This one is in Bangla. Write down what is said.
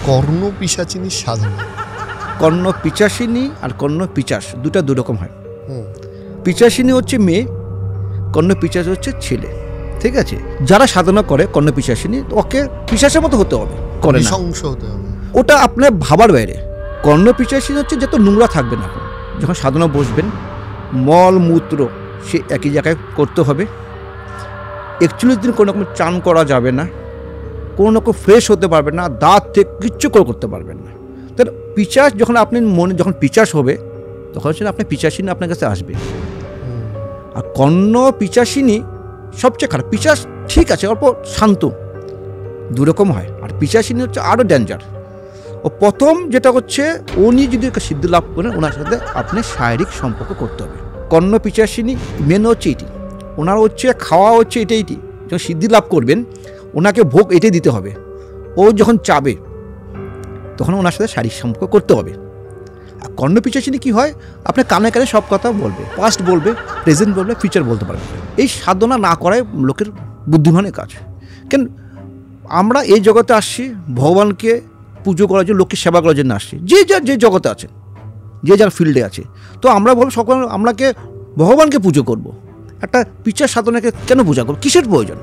কর্ণ পিশাচিনীর সাধনা। কর্ণ পিচাসিনী আর কর্ণ পিচাস দুটা দুরকম হয়। পিচাসিনী হচ্ছে মেয়ে, কর্ণ পিচাস হচ্ছে ছেলে। ঠিক আছে, যারা সাধনা করে কর্ণ পিচাসিনী ওকে পিশাচের মতো হতে হবে, করে না, নৃশংস হতে হবে। ওটা আপনার ভাবার বাইরে। কর্ণ পিচাসিনী হচ্ছে যত নোংরা থাকবে না, যখন সাধনা বসবেন মল মূত্র সে একই জায়গায় করতে হবে। 41 দিন কোনো রকম চান করা যাবে না, কোনো রকম ফ্রেশ হতে পারবেন না, দাঁত থেকে কিচ্ছু করতে পারবেন না। তাহলে পিচাস যখন আপনি মনে যখন পিচাস হবে তখন হচ্ছে আপনি পিচাসিনী আপনার কাছে আসবে। আর কর্ণ পিচাসিনী সবচেয়ে খারাপ। পিচাস ঠিক আছে অল্প শান্ত, দুরকম হয়, আর পিচাসিনী হচ্ছে আরও ডেঞ্জার। ও প্রথম যেটা হচ্ছে উনি যদি সিদ্ধি লাভ করেন ওনার সাথে আপনি শারীরিক সম্পর্ক করতে হবে। কর্ণ পিচাসিনী মেন হচ্ছে এটি, ওনার হচ্ছে খাওয়া হচ্ছে এটাই, যখন সিদ্ধি লাভ করবেন ওনাকে ভোগ এটাই দিতে হবে। ও যখন চাবে তখন ওনার সাথে শারীরিক সম্পর্ক করতে হবে। আর কর্ণ পিচাসিনী কী হয়, আপনার কানে কানে সব কথা বলবে, পাস্ট বলবে, প্রেজেন্ট বলবে, ফিউচার বলতে পারবে। এই সাধনা না করায় লোকের বুদ্ধিমানের কাজ। কেন আমরা এই জগতে আসছি ভগবানকে পুজো করার জন্য, লোককে সেবা করার জন্য আসছি, যে যার যে জগতে আছে, যে যার ফিল্ডে আছে। তো আমরা বলবো সকল আমরাকে ভগবানকে পুজো করব, একটা পিচার সাধনাকে কেন পূজা করব, কিসের প্রয়োজন?